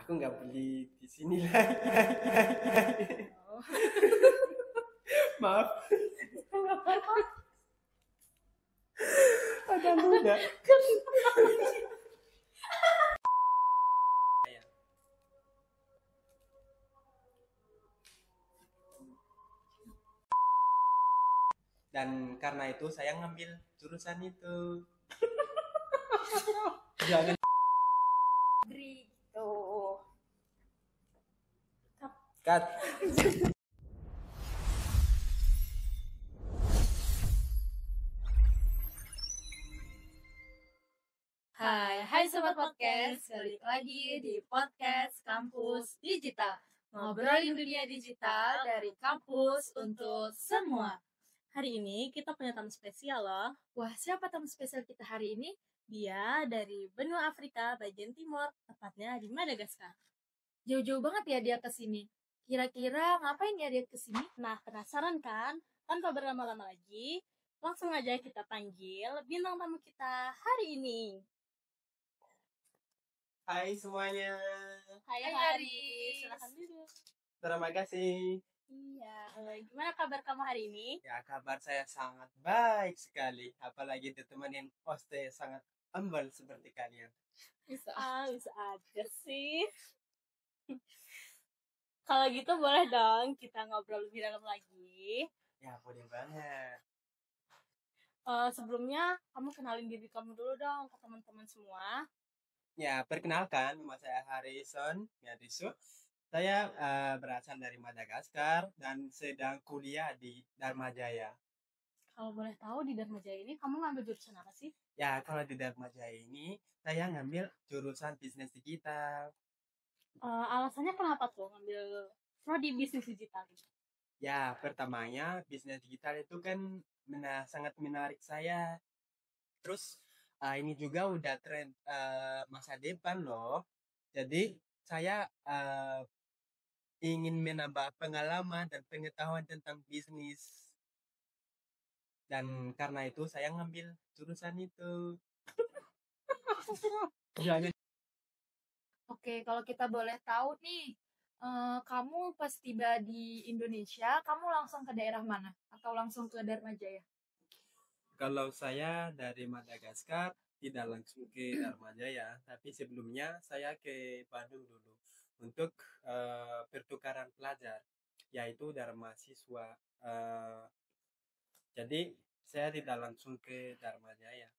Aku nggak beli di sini lagi. Oh. Maaf. Ada ludah. Dan karena itu saya ngambil jurusan itu. Jangan Gitu. cut. Hai Sobat Podcast, balik lagi di Podcast Kampus Digital. Ngobrolin dunia digital dari kampus untuk semua. Hari ini kita punya tamu spesial loh. Wah, siapa tamu spesial kita hari ini? Dia dari benua Afrika bagian timur, tepatnya di Madagaskar. Jauh-jauh banget ya dia ke sini. Kira-kira ngapain ya dia ke sini? Nah, penasaran kan? Tanpa berlama-lama lagi, langsung aja kita panggil bintang tamu kita hari ini. Hai semuanya. Hai Haris, silakan duduk. Terima kasih. Iya, gimana kabar kamu hari ini? Ya, kabar saya sangat baik sekali. Apalagi ditemenin hostess sangat humble seperti kalian. Bisa aja sih. Kalau gitu boleh dong kita ngobrol lebih dalam lagi. Ya, boleh banget. Sebelumnya kamu kenalin diri kamu dulu dong ke teman-teman semua. Ya, perkenalkan, nama saya Harrison Yadisu. Saya berasal dari Madagaskar dan sedang kuliah di Dharma Jaya. Kalau boleh tahu di Dharma Jaya ini kamu ngambil jurusan apa sih? Ya, kalau di Dharma Jaya ini saya ngambil jurusan bisnis digital. Alasannya kenapa tuh ngambil prodi bisnis digital? Ya, pertamanya bisnis digital itu kan sangat menarik saya. Terus ini juga udah tren masa depan loh. Jadi saya ingin menambah pengalaman dan pengetahuan tentang bisnis. Dan karena itu saya ngambil jurusan itu. Jangan. Oke, kalau kita boleh tahu nih, kamu pas tiba di Indonesia, kamu langsung ke daerah mana? Atau langsung ke Dharma Jaya? Kalau saya dari Madagaskar tidak langsung ke Dharma Jaya, tapi sebelumnya saya ke Bandung dulu untuk pertukaran pelajar, yaitu Dharma Siswa. Jadi saya tidak langsung ke Dharma Jaya.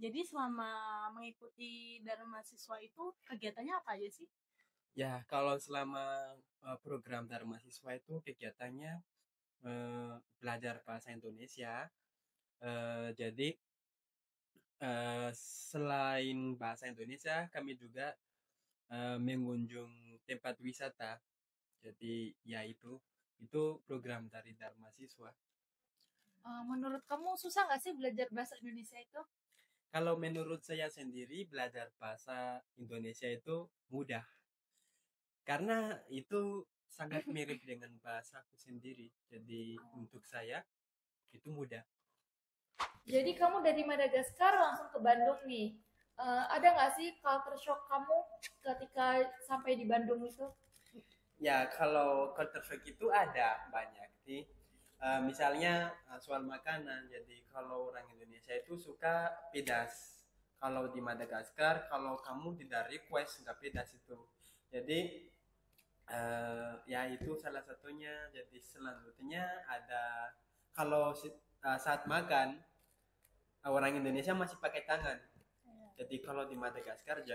Jadi selama mengikuti Dharma Siswa itu kegiatannya apa aja sih? Ya, kalau selama program Dharma Siswa itu kegiatannya belajar bahasa Indonesia. Jadi selain bahasa Indonesia, kami juga mengunjung tempat wisata. Jadi ya itu program dari Dharma Siswa. Menurut kamu susah nggak sih belajar bahasa Indonesia itu? Kalau menurut saya sendiri belajar bahasa Indonesia itu mudah. Karena itu sangat mirip dengan bahasaku sendiri. Jadi untuk saya itu mudah. Jadi kamu dari Madagaskar langsung ke Bandung nih. Ada nggak sih culture shock kamu ketika sampai di Bandung itu? Ya, kalau culture shock itu ada banyak sih. Misalnya soal makanan. Jadi kalau orang Indonesia itu suka pedas. Kalau di Madagaskar, kalau kamu tidak request nggak pedas itu. Jadi ya itu salah satunya. Jadi selanjutnya ada kalau saat makan orang Indonesia masih pakai tangan. Jadi kalau di Madagaskar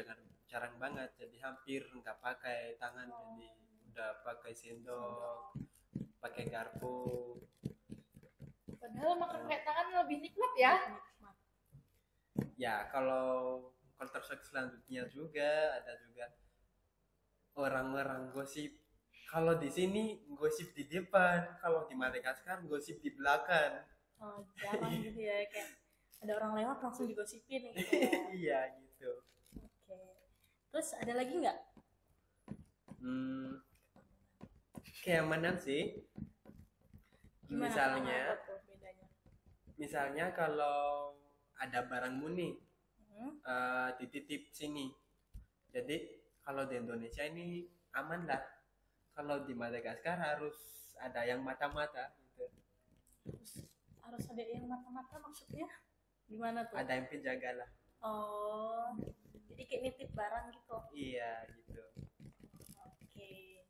jarang banget. Jadi hampir nggak pakai tangan. Jadi udah pakai sendok, pakai garpu. Padahal makan pakai tangan lebih nikmat ya. Ya, kalau culture shock selanjutnya juga ada juga orang-orang gosip. Kalau di sini gosip di depan, kalau di Madagaskar gosip di belakang. Oh, jarang gitu ya, kayak ada orang lewat langsung digosipin gitu. Iya gitu. Oke. Terus ada lagi nggak? Keamanan sih. Gimana Misalnya tuh bedanya? misalnya kalau ada barangmu nih Hmm. dititip sini. Jadi kalau di Indonesia ini aman lah. Kalau di Madagaskar harus ada yang mata-mata gitu. Harus ada yang mata-mata maksudnya gimana tuh? Ada yang penjaga lah. Oh, jadi kayak nitip barang gitu. Iya gitu. Oke.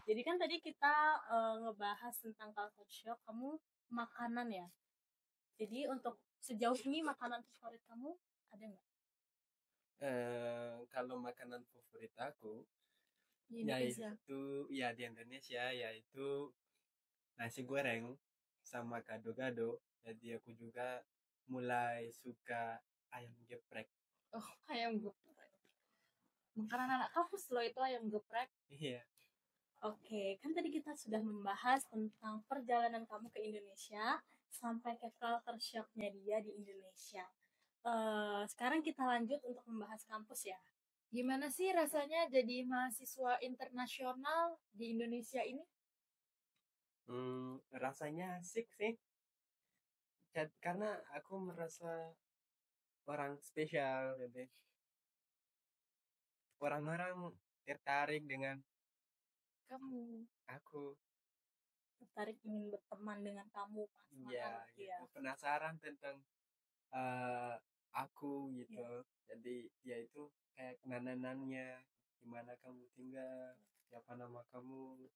Jadi kan tadi kita ngebahas tentang culture shock, kamu makanan ya. Jadi untuk sejauh ini makanan favorit kamu ada nggak? Kalau makanan favorit aku Di Indonesia. yaitu ya di Indonesia yaitu nasi goreng sama gado-gado. Jadi aku juga mulai suka ayam geprek. Oh, ayam geprek. Makanan anak kampus loh itu ayam geprek. Iya. Oke, kan tadi kita sudah membahas tentang perjalanan kamu ke Indonesia sampai ke culture shock-nya dia di Indonesia. Sekarang kita lanjut untuk membahas kampus ya. Gimana sih rasanya jadi mahasiswa internasional di Indonesia ini? Rasanya asik sih. Karena aku merasa orang spesial gitu. Orang-orang tertarik dengan Kamu aku. tertarik ingin berteman dengan kamu pas Ya, banget ya. gitu. Penasaran tentang eh, aku gitu. Iya. Jadi ya itu kayak kenanannya, gimana kamu tinggal, siapa nama kamu.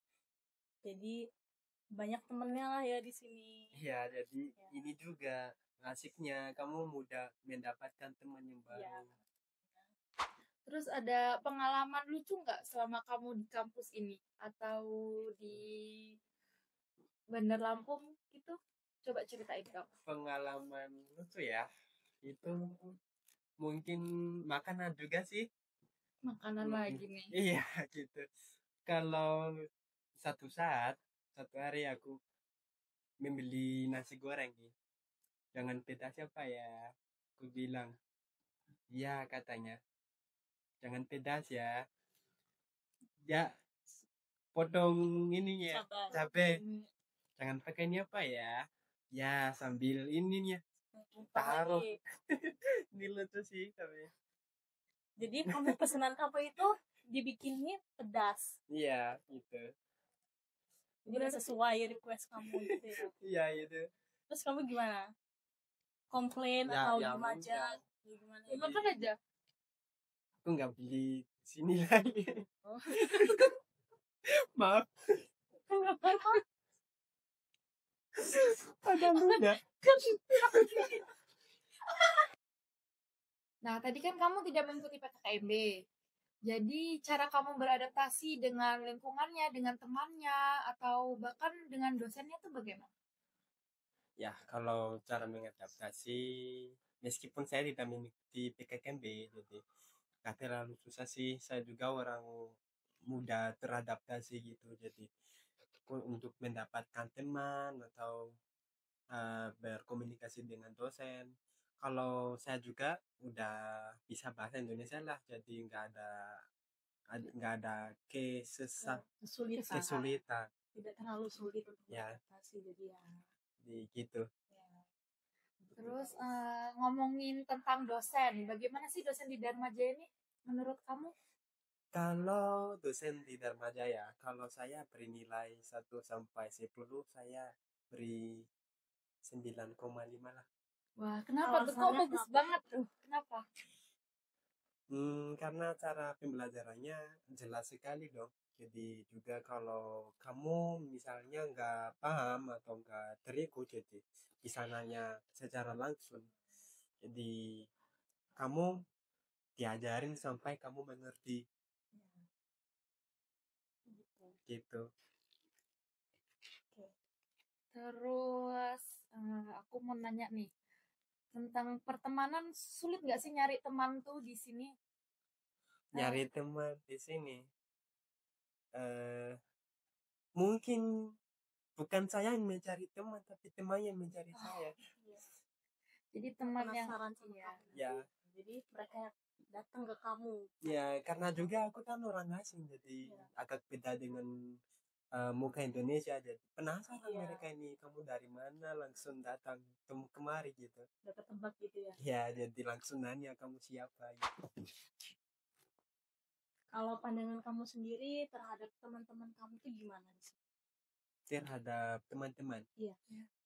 Jadi banyak temennya lah ya di sini. Iya, jadi Ya. ini juga asiknya kamu mudah mendapatkan teman yang Iya. baru. Terus ada pengalaman lucu nggak selama kamu di kampus ini atau di Bandar Lampung gitu? Coba ceritain dong. Pengalaman lucu ya, itu mungkin makanan juga sih. Makanan lagi nih. Iya gitu. Kalau satu hari aku membeli nasi goreng nih dengan pedas apa ya, aku bilang ya, katanya jangan pedas ya, ya potong ininya cabai, jangan pakai ini apa ya, ya sambil ininya taruh. Ini lucu sih tapi Jadi kamu pesanan kamu itu dibikinnya pedas. iya gitu. Jadi nggak sesuai request kamu gitu ya. Iya itu Terus kamu gimana? Komplain ya, atau ya diem aja? udah. Gimana? Jadi, Makan aja. aku nggak beli sini lagi. Oh. Maaf, ada luda. Nah, tadi kan kamu tidak mengikuti PKKMB. Jadi, cara kamu beradaptasi dengan lingkungannya, dengan temannya, atau bahkan dengan dosennya itu bagaimana? Ya, kalau cara mengadaptasi, meskipun saya tidak mengikuti PKKMB, jadi nggak terlalu susah sih. Saya juga orang mudah teradaptasi gitu. Jadi untuk mendapatkan teman atau berkomunikasi dengan dosen. Kalau saya juga udah bisa bahasa Indonesia lah, jadi nggak ada kesulitan. Tidak terlalu sulit untuk Ya, beradaptasi, jadi ya. gitu. Ya. Terus ngomongin tentang dosen, bagaimana sih dosen di Dharma Jaya ini menurut kamu? Kalau dosen di Dharma Jaya, kalau saya beri nilai 1 sampai 10, saya beri 9,5 lah. Wah, kenapa tuh? Kok bagus banget tuh? Kenapa? Karena cara pembelajarannya jelas sekali dong. Jadi juga kalau kamu misalnya nggak paham atau nggak terikut, jadi bisa nanya secara langsung. Jadi kamu diajarin sampai kamu mengerti gitu. Oke. Terus aku mau nanya nih tentang pertemanan, sulit nggak sih nyari teman tuh di sini? Nyari teman di sini. Mungkin bukan saya yang mencari teman, tapi teman yang mencari saya. Iya. Jadi teman yang Ya, jadi mereka datang ke kamu. ya karena juga aku kan orang asing, jadi agak beda dengan muka Indonesia, jadi penasaran Iya. mereka ini kamu dari mana, langsung datang kemari gitu. Udah ke tempat gitu ya. Ya, jadi langsung nanya kamu siapa gitu. Kalau pandangan kamu sendiri terhadap teman-teman kamu tuh gimana sih? Terhadap teman-teman. Iya.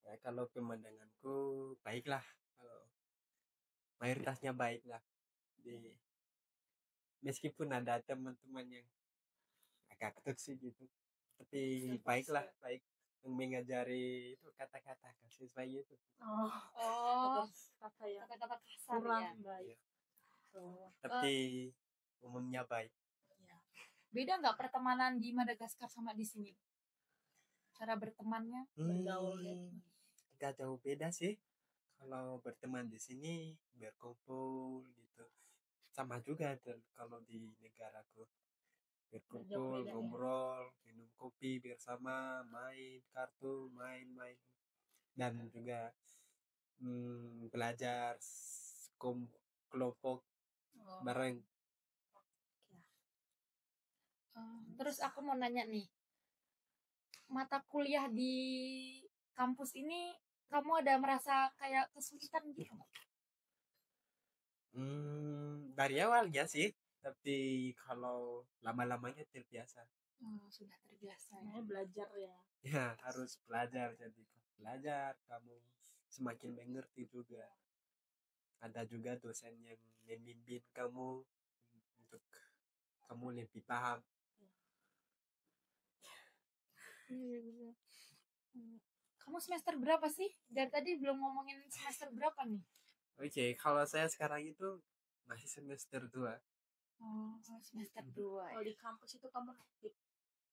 Ya, kalau pemandanganku baiklah, kalau mayoritasnya baiklah. Meskipun ada teman-teman yang agak toksik gitu, tapi baiklah, baik yang mengajari itu kata-kata kasih sayang itu. Oh, kata yang Kata-kata kasar kurang ya. baik. Iya. Tapi umumnya baik. Beda nggak pertemanan di Madagaskar sama di sini? Cara bertemannya? Bergaul ya. Gak jauh beda sih. Kalau berteman di sini berkumpul gitu, sama juga kalau di negaraku berkumpul, beda ya. ngobrol, minum kopi bersama, main kartu, main-main, dan juga belajar kelompok bareng. Terus aku mau nanya nih, mata kuliah di kampus ini kamu ada merasa kayak kesulitan gitu nggak? Dari awal ya sih, tapi kalau lama-lamanya terbiasa. Sudah terbiasa ya. Namanya belajar ya. Ya, harus belajar. Jadi belajar kamu semakin mengerti juga. Ada juga dosen yang membimbing kamu untuk kamu lebih paham. Kamu semester berapa sih? Dari tadi belum ngomongin semester berapa nih? Oke, kalau saya sekarang itu masih semester 2. Oh, semester 2 Kalau di kampus itu kamu aktif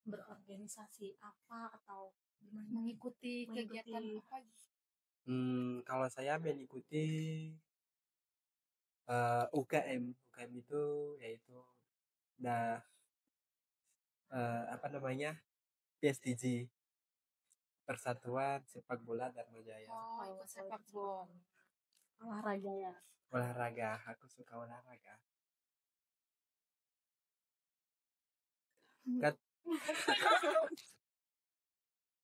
berorganisasi apa atau gimana? mengikuti kegiatan apa gitu? Kalau saya mengikuti UKM. UKM itu yaitu apa namanya, PSDG, Persatuan Sepak Bola Dharma Jaya. Oh, ikut sepak bola. Olahraga ya. Olahraga, aku suka olahraga.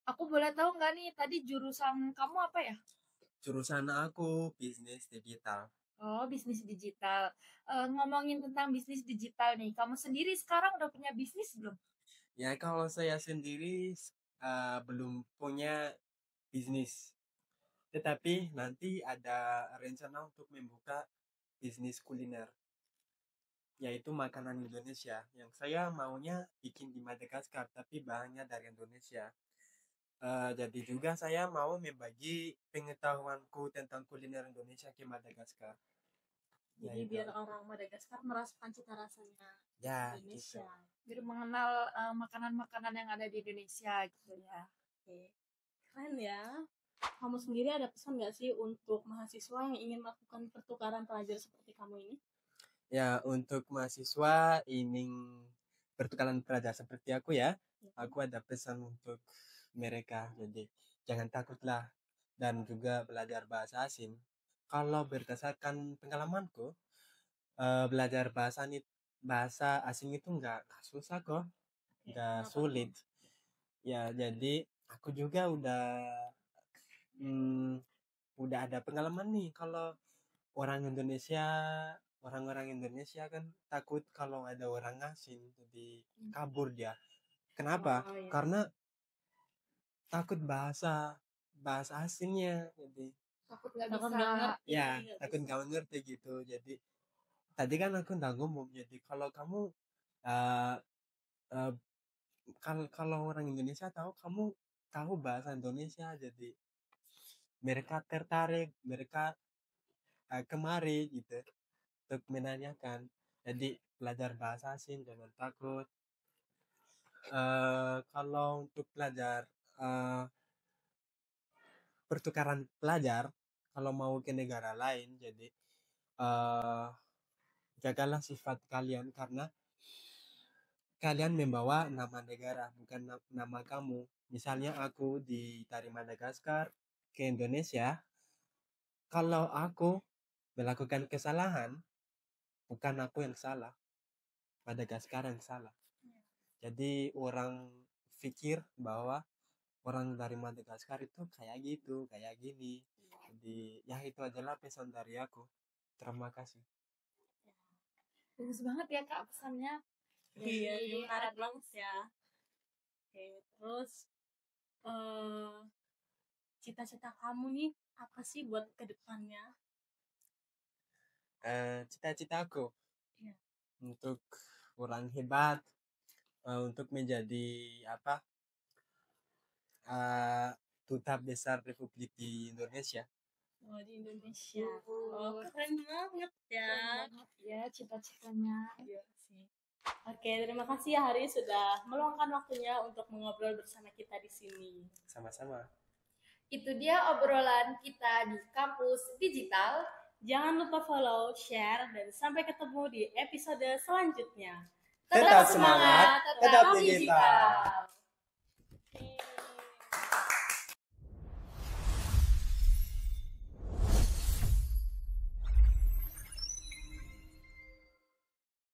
Aku boleh tahu nggak nih, tadi jurusan kamu apa ya? Jurusan aku bisnis digital. Oh, bisnis digital. Ngomongin tentang bisnis digital nih, kamu sendiri sekarang udah punya bisnis belum? Ya, kalau saya sendiri belum punya bisnis, tetapi nanti ada rencana untuk membuka bisnis kuliner, yaitu makanan Indonesia. Yang saya maunya bikin di Madagaskar, tapi bahannya dari Indonesia. Jadi juga saya mau membagi pengetahuanku tentang kuliner Indonesia ke Madagaskar. Jadi biar orang Madagaskar merasakan cita rasanya Ya, Indonesia. gitu. Biar mengenal makanan-makanan yang ada di Indonesia gitu ya. Oke. Keren ya. Kamu sendiri ada pesan nggak sih untuk mahasiswa yang ingin melakukan pertukaran pelajar seperti kamu ini? Ya, untuk mahasiswa ingin pertukaran pelajar seperti aku ya, aku ada pesan untuk mereka. Jadi jangan takutlah, dan juga belajar bahasa asing. Kalau berdasarkan pengalamanku, belajar bahasa asing itu nggak susah kok, nggak sulit. Ya, jadi aku juga udah ada pengalaman nih. Kalau orang-orang Indonesia kan takut kalau ada orang asing, jadi kabur dia. Kenapa? Karena takut bahasa asingnya, jadi Takut nggak Takut bisa. nggak ngerti. ya takut nggak mengerti gitu. Jadi tadi kan aku udah ngomong, jadi kalau kamu uh, uh, kalau orang Indonesia tahu kamu tahu bahasa Indonesia, jadi mereka tertarik, mereka kemari gitu untuk menanyakan. Jadi belajar bahasa asing jangan takut. Kalau untuk belajar pertukaran pelajar, kalau mau ke negara lain, jadi jagalah sifat kalian, karena kalian membawa nama negara, bukan nama kamu. Misalnya aku dari Madagaskar ke Indonesia, kalau aku melakukan kesalahan, bukan aku yang salah, Madagaskar yang salah. Jadi orang berpikir bahwa orang dari Madagaskar itu kayak gitu, kayak gini. Jadi ya itu adalah pesan dari aku. Terima kasih. Bagus banget ya Kak pesannya. Iya, Jadi, menarik banget ya. Oke, terus cita-cita kamu nih apa sih buat kedepannya? Cita-citaku Iya. untuk orang hebat, untuk menjadi duta besar Republik di Indonesia. Oh, di Indonesia. Oh, keren banget ya. keren banget ya cita-citanya. Iya sih. Oke, terima kasih ya Hari sudah meluangkan waktunya untuk mengobrol bersama kita di sini. Sama-sama. Itu dia obrolan kita di kampus digital. Jangan lupa follow, share, dan sampai ketemu di episode selanjutnya. Tetap semangat, tetap digital.